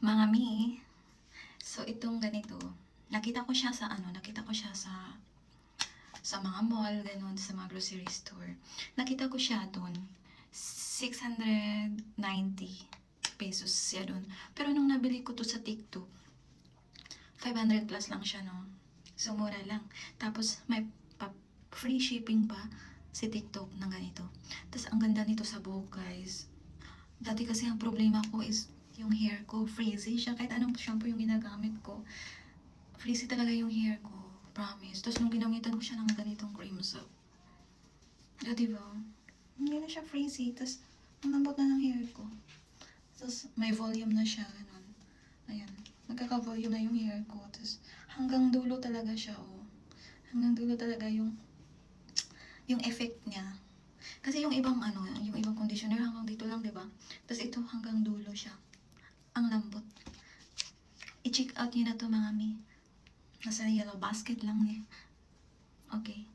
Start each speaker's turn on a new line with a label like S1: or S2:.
S1: Mga mi, so itong ganito, nakita ko siya sa sa mga mall, ganun, sa mga grocery store. Nakita ko siya doon, 690 pesos siya doon. Pero nung nabili ko to sa TikTok, 500 plus lang siya, no? So, mura lang. Tapos, may free shipping pa si TikTok ng ganito. Tapos, ang ganda nito sa buhok, guys. Dati kasi ang problema ko is yung hair ko, frizzy siya. Kahit anong shampoo yung ginagamit ko, frizzy talaga yung hair ko. Promise. Tapos, nung ginamitan ko siya ng ganitong cream soap, diba? Hindi na siya frizzy. Tapos, ang lambot na ng hair ko. Tapos, may volume na siya, ganun. Ayan. Nagkaka-volume na yung hair ko. Tapos, hanggang dulo talaga siya, oh. Hanggang dulo talaga yung effect niya. Kasi yung ibang yung ibang conditioner hanggang dito lang, 'di ba? Tapos ito hanggang dulo siya. Ang lambot. I-check out niyo na to, mga mi. Nasa yellow basket lang eh. Okay.